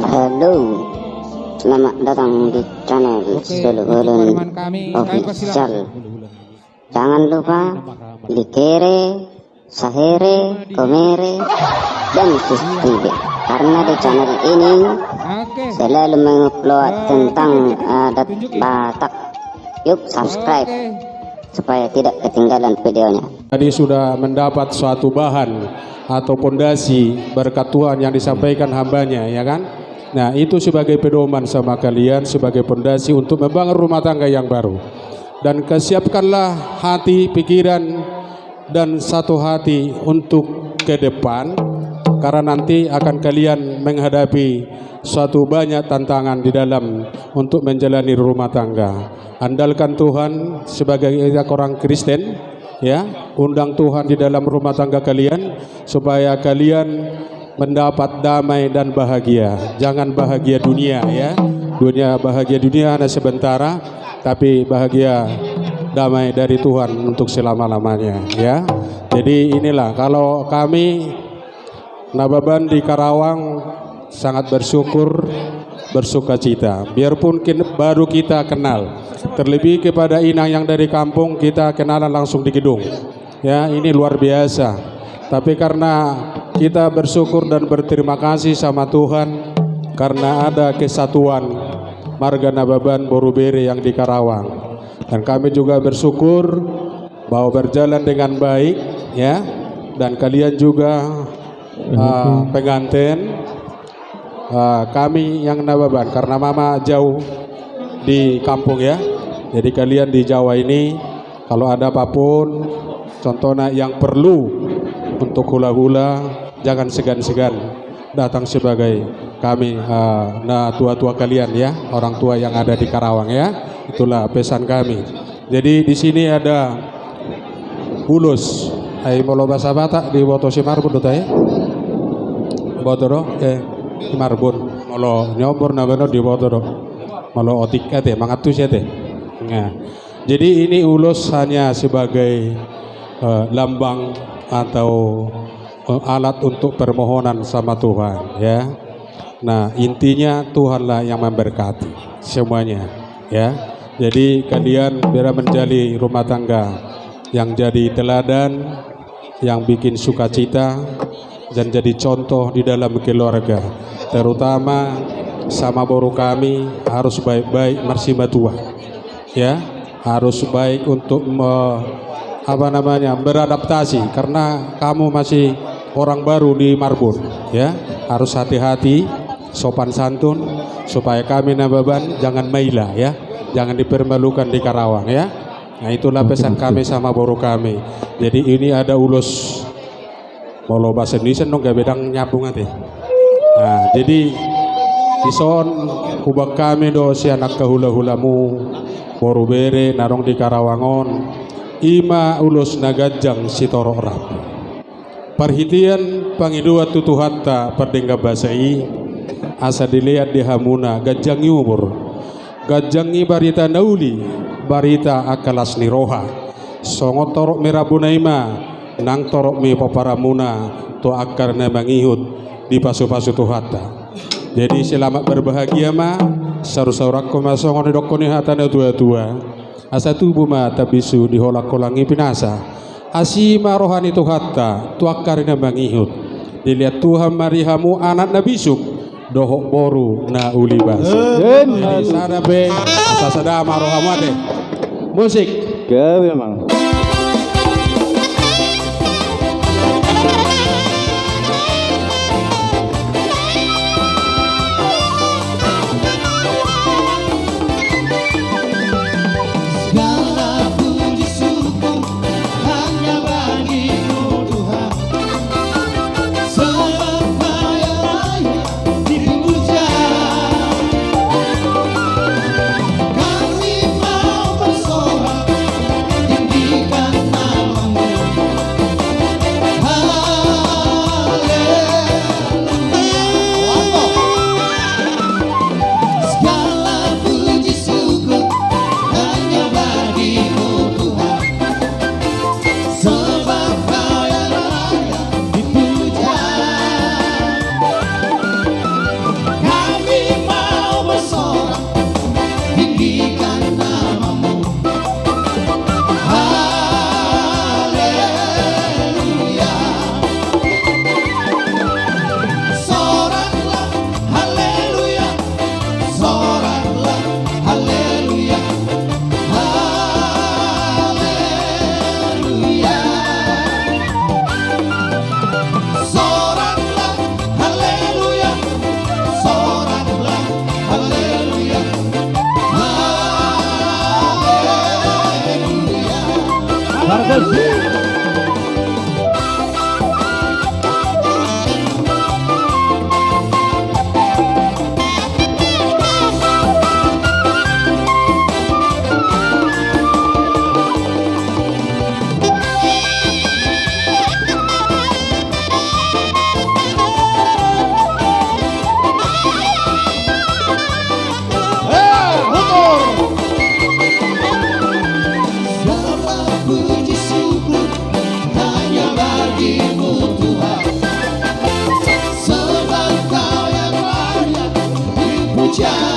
Halo, selamat datang di channel Suluhulun Official. Jangan lupa likere, sahere, komere, dan subscribe, karena di channel ini selalu mengupload tentang adat Batak. Yuk subscribe supaya tidak ketinggalan videonya. Tadi sudah mendapat suatu bahan atau pondasi berkat Tuhan yang disampaikan hambanya, ya kan? Nah, itu sebagai pedoman sama kalian, sebagai pondasi untuk membangun rumah tangga yang baru. Dan kesiapkanlah hati, pikiran, dan satu hati untuk ke depan, karena nanti akan kalian menghadapi suatu banyak tantangan di dalam untuk menjalani rumah tangga. Andalkan Tuhan sebagai orang Kristen, ya, undang Tuhan di dalam rumah tangga kalian supaya kalian mendapat damai dan bahagia. Jangan bahagia dunia, ya. Bahagia dunia hanya sementara, tapi bahagia damai dari Tuhan untuk selama-lamanya, ya. Jadi inilah, kalau kami Nababan di Karawang sangat bersyukur, bersuka cita. Biarpun baru kita kenal, terlebih kepada Inang yang dari kampung, kita kenalan langsung di gedung, ya. Ini luar biasa. Tapi karena kita bersyukur dan berterima kasih sama Tuhan karena ada kesatuan Marga Nababan Borobere yang di Karawang, dan kami juga bersyukur bahwa berjalan dengan baik, ya. Dan kalian juga pengantin kami yang Nababan, karena mama jauh di kampung, ya. Jadi kalian di Jawa ini kalau ada apapun contohnya yang perlu untuk hula-hula, jangan segan-segan datang sebagai kami, tua-tua kalian, ya, orang tua yang ada di Karawang, ya. Itulah pesan kami. Jadi di sini ada ulus, molo bahasa Batak di Boto Simarbun ya. Boto Simarbun, molo nyobor nabeno di Boto molo otik mangatus ya teh. Nah, jadi ini ulus hanya sebagai lambang atau alat untuk permohonan sama Tuhan, ya. Nah, intinya Tuhanlah yang memberkati semuanya, ya. Jadi kalian biar menjadi rumah tangga yang jadi teladan, yang bikin sukacita dan jadi contoh di dalam keluarga. Terutama sama boru kami harus baik-baik marsimatua, ya. Harus baik untuk beradaptasi, karena kamu masih orang baru di Marbun, ya. Harus hati-hati, sopan santun, supaya kami Nababan jangan maila, ya, jangan dipermalukan di Karawang, ya. Nah, itulah pesan kami sama boru kami. Jadi ini ada ulus molo bahasa Indonesia dong, gak bedang nyambung nanti. Nah, jadi ison kubak kami do si anak kahula-hulamu boru bere narong di Karawangon ima ulus nagajang sitorok rap. Perhitian pangidua tutu hatta perdengga basai asa dilihat di hamuna gajang umur. Gajangi barita nauli barita akalas niroha. Songot torok mirabunaima nang torok mi paparamuna to akar na mangihut di pasu-pasu tu hatta. Jadi selamat berbahagia ma saru-saurak masongon dokoni hatta na tua-tua. Asa tubuh mata bisu diholak-kolangi pinasa asima rohani tu hatta tu akarina mangihut dilihat Tuhan marihamu anak nabisuk dohok boru na uli basu di sana be asa sadama rohamu ade musik gawe memang. Kami mau bersorak tinggi kasih. Puji syukur hanya bagimu Tuhan, sebab Kau yang layak dipuja.